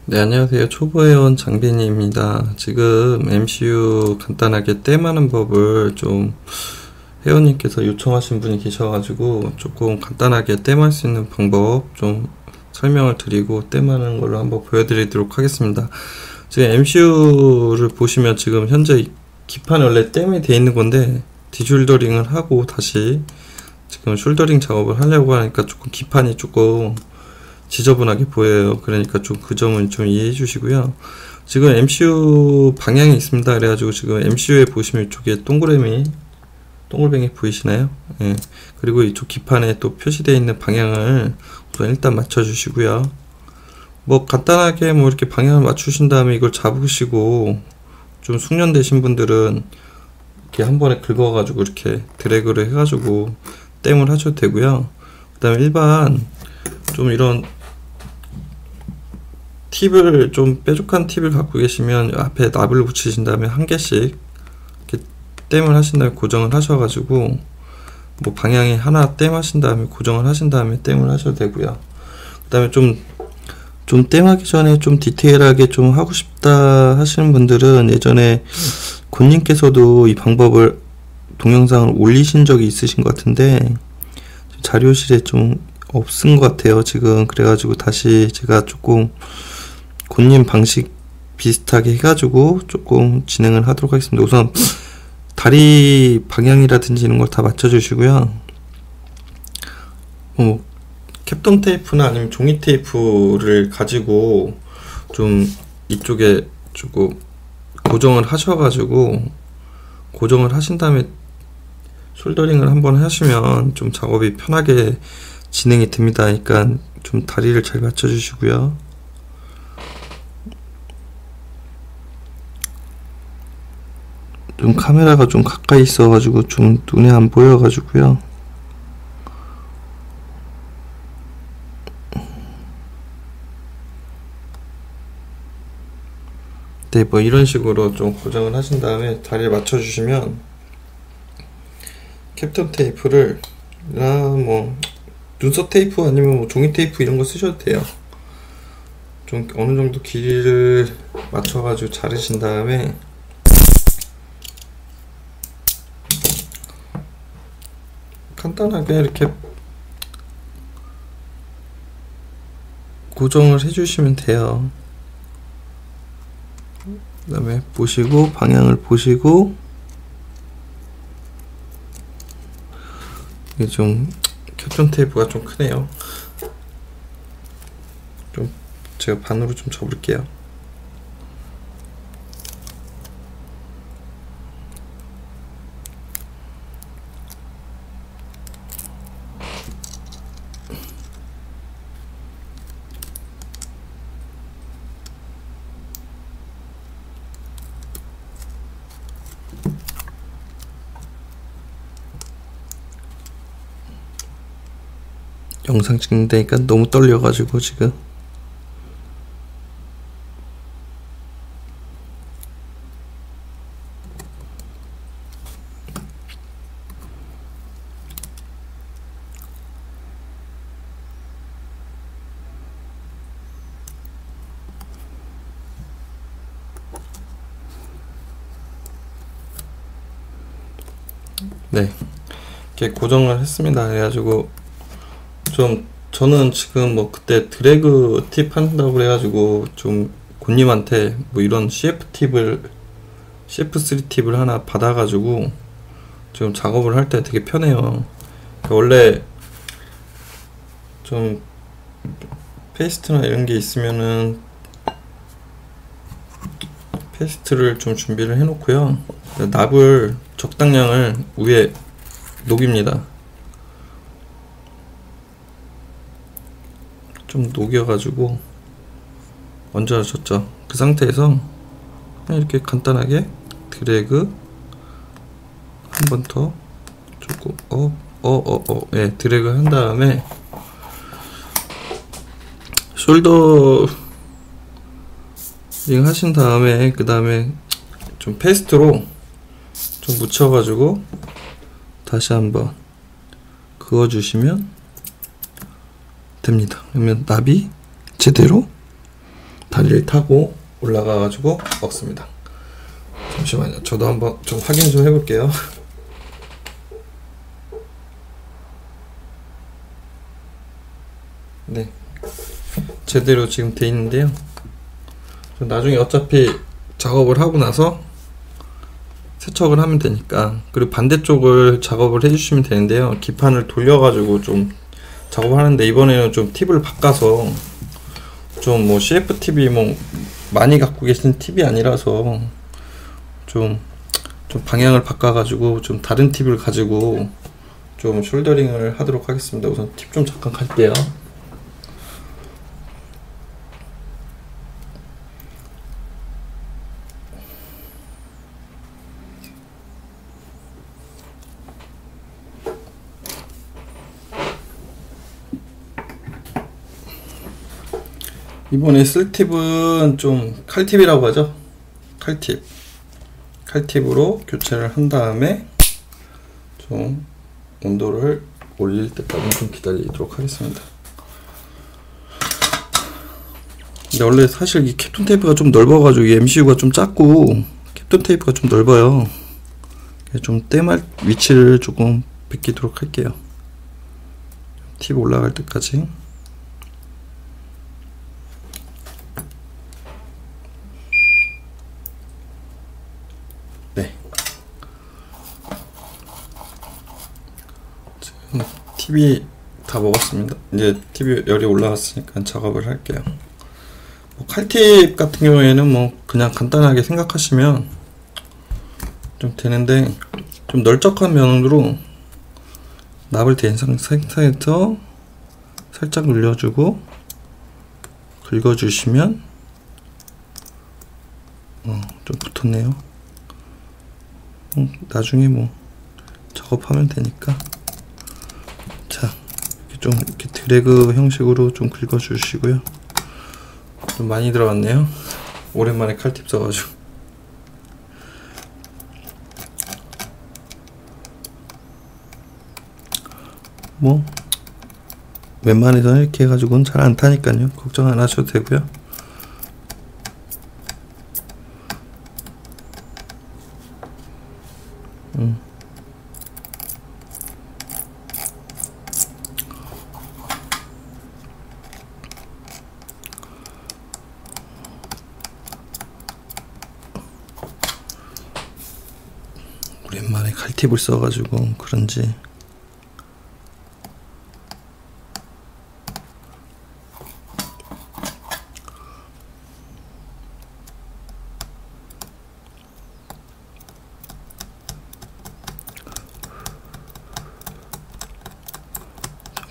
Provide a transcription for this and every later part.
네, 안녕하세요. 초보회원 장빈이입니다. 지금 MCU 간단하게 땜하는 법을 좀 회원님께서 요청하신 분이 계셔가지고 조금 간단하게 땜할 수 있는 방법 좀 설명을 드리고 땜하는 걸로 한번 보여드리도록 하겠습니다. 지금 MCU를 보시면 지금 현재 기판이 원래 땜이 되어 있는 건데 디숄더링을 하고 다시 지금 숄더링 작업을 하려고 하니까 조금 기판이 조금 지저분하게 보여요. 그러니까 좀 그 점은 좀 이해해 주시고요. 지금 MCU 방향이 있습니다. 그래가지고 지금 MCU에 보시면 이쪽에 동글뱅이 보이시나요? 예. 그리고 이쪽 기판에 또 표시되어 있는 방향을 우선 일단 맞춰 주시고요. 뭐 간단하게 뭐 이렇게 방향을 맞추신 다음에 이걸 잡으시고 좀 숙련되신 분들은 이렇게 한 번에 긁어가지고 이렇게 드래그를 해가지고 땜을 하셔도 되고요. 그 다음에 일반 좀 이런 팁을 좀 뾰족한 팁을 갖고 계시면 앞에 납을 붙이신 다음에 한 개씩 이렇게 땜을 하신 다음에 고정을 하셔가지고 뭐 방향이 하나 땜 하신 다음에 고정을 하신 다음에 땜을 하셔도 되고요. 그 다음에 좀 땜하기 전에 좀 디테일하게 좀 하고 싶다 하시는 분들은 예전에 곤님께서도 이 방법을 동영상을 올리신 적이 있으신 것 같은데 자료실에 좀 없은 것 같아요 지금. 그래가지고 다시 제가 조금 곤님 방식 비슷하게 해가지고 조금 진행을 하도록 하겠습니다. 우선 다리 방향이라든지 이런 걸 다 맞춰주시고요. 캡톤 테이프나 아니면 종이 테이프를 가지고 좀 이쪽에 조금 고정을 하셔가지고 고정을 하신 다음에 숄더링을 한번 하시면 좀 작업이 편하게 진행이 됩니다. 그러니까 좀 다리를 잘 맞춰주시고요. 좀 카메라가 좀 가까이 있어가지고 좀 눈에 안 보여가지고요. 네, 뭐 이런 식으로 좀 고정을 하신 다음에 다리를 맞춰주시면 캡톤 테이프를 뭐 눈썹 테이프 아니면 뭐 종이 테이프 이런 거 쓰셔도 돼요. 좀 어느 정도 길이를 맞춰가지고 자르신 다음에 간단하게 이렇게 고정을 해주시면 돼요. 그 다음에 보시고 방향을 보시고 이게 좀 캡톤 테이프가 좀 크네요. 좀 제가 반으로 좀 접을게요. 영상 찍는다니까 너무 떨려가지고 지금. 네, 이렇게 고정을 했습니다. 그래가지고 저는 지금 뭐 그때 드래그 팁 한다고 그래가지고 좀 곤님한테 뭐 이런 CF3 팁을 하나 받아가지고 지금 작업을 할 때 되게 편해요. 원래 좀 페이스트나 이런 게 있으면은 페이스트를 좀 준비를 해 놓고요. 납을 적당량을 위에 녹입니다. 좀 녹여가지고 얹어졌죠. 그 상태에서 그냥 이렇게 간단하게 드래그 한 번 더 조금 예, 드래그 한 다음에 숄더링 하신 다음에 그 다음에 좀 페이스트로 좀 묻혀가지고 다시 한번 그어주시면 됩니다. 그러면 납이 제대로 다리를 타고 올라가가지고 먹습니다. 잠시만요. 저도 한번 좀 확인 좀 해볼게요. 네, 제대로 지금 돼 있는데요. 나중에 어차피 작업을 하고 나서 세척을 하면 되니까, 그리고 반대쪽을 작업을 해주시면 되는데요. 기판을 돌려가지고 좀 작업을 하는데, 이번에는 좀 팁을 바꿔서 좀 뭐 CFTV 뭐 많이 갖고 계신 팁이 아니라서 좀 방향을 바꿔가지고 좀 다른 팁을 가지고 좀 숄더링을 하도록 하겠습니다. 우선 팁 좀 잠깐 갈게요. 이번에 쓸 팁은 좀 칼팁이라고 하죠. 칼팁으로 교체를 한 다음에 좀 온도를 올릴 때까지 좀 기다리도록 하겠습니다. 근데 원래 사실 이 캡톤 테이프가 좀 넓어가지고, 이 MCU가 좀 작고 캡톤 테이프가 좀 넓어요. 좀 땜할 위치를 조금 비키도록 할게요. 팁 올라갈 때까지. 네, 지금 팁이 다 먹었습니다. 이제 팁이 열이 올라왔으니까 작업을 할게요. 뭐 칼팁 같은 경우에는 뭐 그냥 간단하게 생각하시면 좀 되는데, 좀 널쩍한 면으로 납을 댄 상태에서 살짝 눌려주고 긁어주시면 좀 붙었네요. 나중에 뭐 작업하면 되니까. 자, 좀 이렇게 드래그 형식으로 좀 긁어주시고요. 좀 많이 들어갔네요. 오랜만에 칼팁 써가지고. 뭐 웬만해서는 이렇게 해가지고는 잘 안 타니까요. 걱정 안 하셔도 되고요. 오랜만에 칼팁을 써가지고 그런지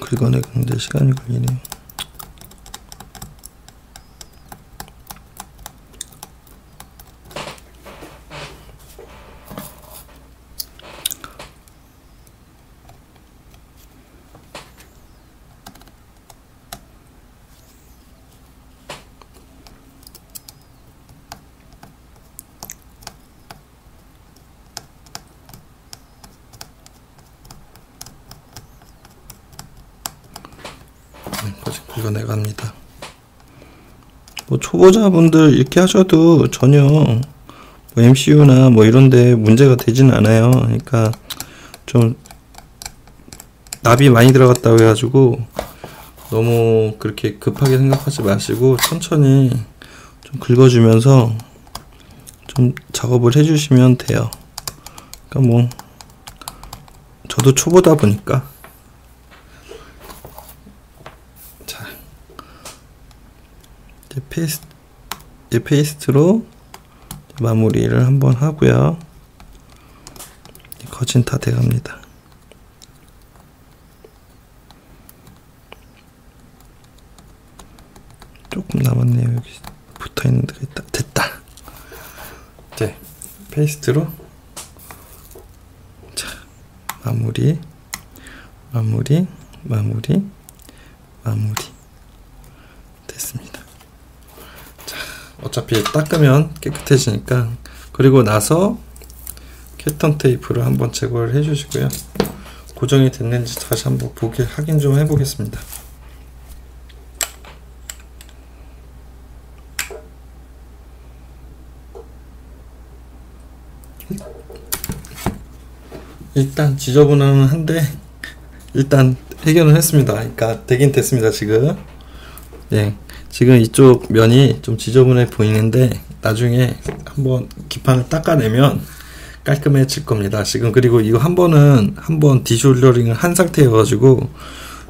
긁어내는데 시간이 걸리네요. 긁어내갑니다. 뭐 초보자분들 이렇게 하셔도 전혀 뭐 MCU나 뭐 이런데 문제가 되지는 않아요. 그러니까 좀 납이 많이 들어갔다고 해가지고 너무 그렇게 급하게 생각하지 마시고 천천히 좀 긁어주면서 좀 작업을 해주시면 돼요. 그러니까 뭐 저도 초보다 보니까. 자, 이제 페이스트로 마무리를 한번 하고요. 거진 다 돼갑니다. 조금 남았네요. 여기 붙어있는 데가 있다. 됐다. 네, 페이스트로 자, 마무리 됐습니다. 자, 어차피 닦으면 깨끗해지니까, 그리고 나서 캡톤 테이프를 한번 제거를 해주시고요. 고정이 됐는지 다시 한번 확인 좀 해보겠습니다. 일단 지저분한데 일단 해결은 했습니다. 그러니까 되긴 됐습니다. 지금 네, 지금 이쪽 면이 좀 지저분해 보이는데 나중에 한번 기판을 닦아내면 깔끔해질 겁니다. 지금 그리고 이거 한번 디숄더링을 한 상태여가지고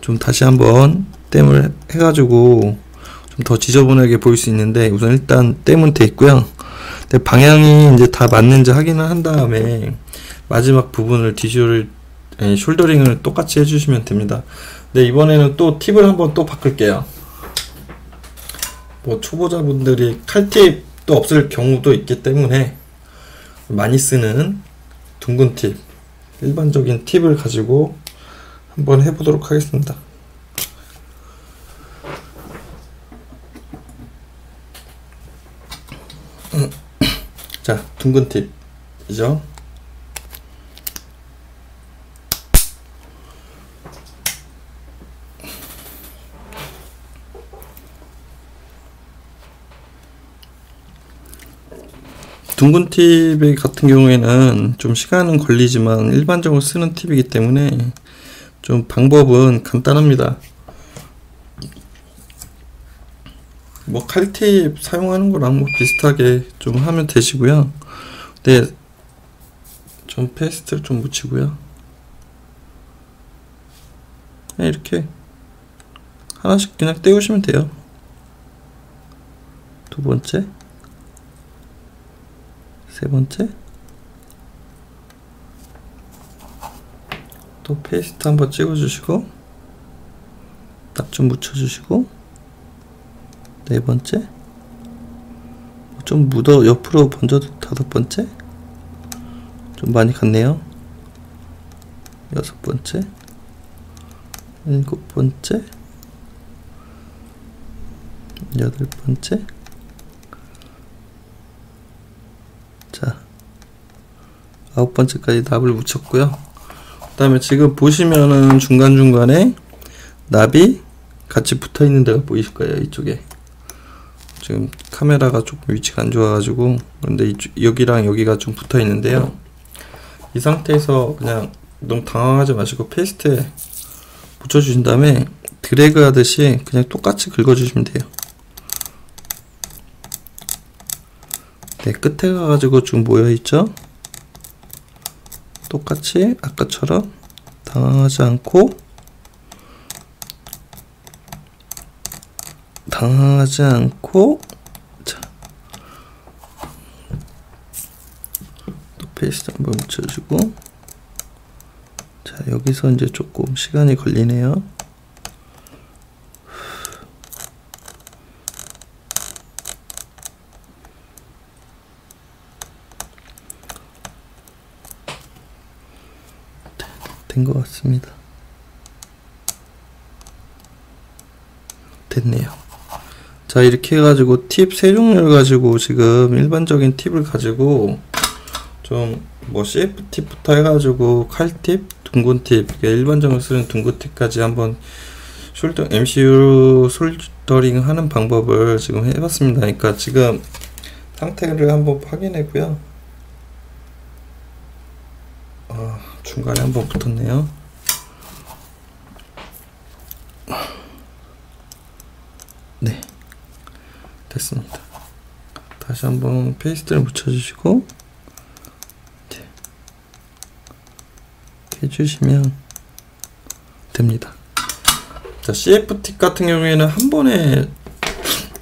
좀 다시 한번 땜을 해가지고 좀 더 지저분하게 보일 수 있는데 우선 일단 땜은 돼 있고요. 근데 방향이 이제 다 맞는지 확인을 한 다음에 마지막 부분을 숄더링을 똑같이 해주시면 됩니다. 네, 이번에는 또 팁을 한번 또 바꿀게요. 뭐 초보자분들이 칼팁도 없을 경우도 있기 때문에 많이 쓰는 둥근 팁, 일반적인 팁을 가지고 한번 해보도록 하겠습니다. 자, 둥근 팁이죠. 둥근 팁 같은 경우에는 좀 시간은 걸리지만 일반적으로 쓰는 팁이기 때문에 좀 방법은 간단합니다. 뭐 칼팁 사용하는 거랑 뭐 비슷하게 좀 하면 되시고요. 네, 좀 페이스트를 좀 묻히고요. 그냥 이렇게 하나씩 그냥 떼우시면 돼요. 두 번째, 세 번째, 또 페이스트 한번 찍어주시고 딱 좀 묻혀주시고, 네 번째, 좀 묻어 옆으로 번져도 다섯 번째, 좀 많이 갔네요. 여섯 번째, 일곱 번째, 여덟 번째. 자, 아홉 번째까지 납을 묻혔고요. 그 다음에 지금 보시면은 중간중간에 납이 같이 붙어 있는 데가 보이실 거예요. 이쪽에 지금 카메라가 조금 위치가 안 좋아가지고, 근데 여기랑 여기가 좀 붙어 있는데요. 이 상태에서 그냥 너무 당황하지 마시고 페이스트에 붙여주신 다음에 드래그 하듯이 그냥 똑같이 긁어주시면 돼요. 네, 끝에 가가지고 좀 모여있죠? 똑같이 아까처럼 당황하지 않고 자, 또 페이스트 한번 묻혀주고, 자, 여기서 이제 조금 시간이 걸리네요. 된 것 같습니다. 됐네요. 자, 이렇게 해가지고 팁 세 종류를 가지고 지금 일반적인 팁을 가지고 좀 뭐 CF 팁부터 해가지고 칼팁, 둥근 팁, 일반적으로 쓰는 둥근 팁까지 한번 MCU 숄더링 하는 방법을 지금 해봤습니다. 그러니까 지금 상태를 한번 확인했고요. 중간에 한번 붙었네요. 네, 됐습니다. 다시 한번 페이스트를 묻혀주시고 이렇게 해주시면 됩니다. 자, CF 팁 같은 경우에는 한 번에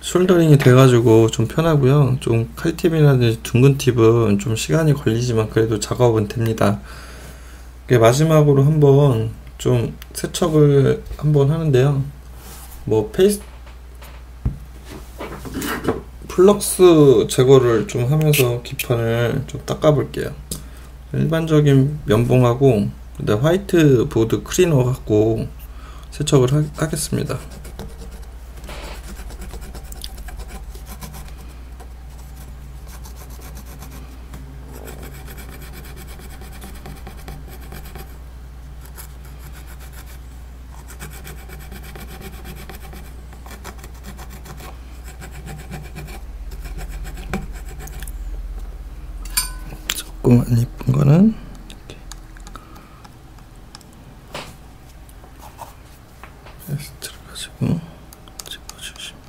숄더링이 돼가지고 좀 편하고요. 좀 칼팁이라든지 둥근 팁은 좀 시간이 걸리지만 그래도 작업은 됩니다. 마지막으로 한번 좀 세척을 한번 하는데요. 뭐 플럭스 제거를 좀 하면서 기판을 좀 닦아 볼게요. 일반적인 면봉하고 그다음 화이트 보드 클리너 갖고 세척을 하겠습니다. 조금 안 예쁜 거는 이렇게 엑스트라 가지고 집어주시면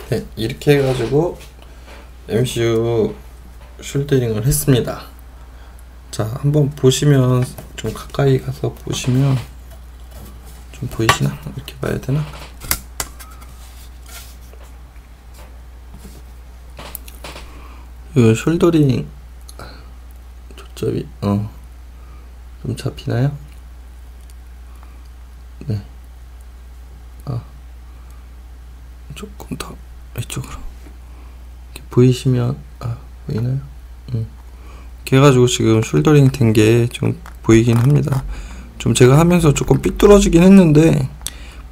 네, 이렇게 해가지고 MCU 숄더링을 했습니다. 자, 한번 보시면, 좀 가까이 가서 보시면 좀 보이시나? 이렇게 봐야 되나? 이 숄더링 초점이 좀 잡히나요? 네. 조금 더 이쪽으로 이렇게 보이시면 보이나요? 이렇게 해가지고 지금 숄더링 된 게 좀 보이긴 합니다. 좀 제가 하면서 조금 삐뚤어지긴 했는데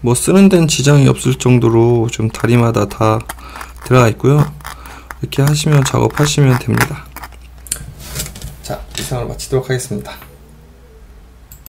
뭐 쓰는 데는 지장이 없을 정도로 좀 다리마다 다 들어가 있고요. 이렇게 하시면 작업하시면 됩니다. 자, 이상으로 마치도록 하겠습니다.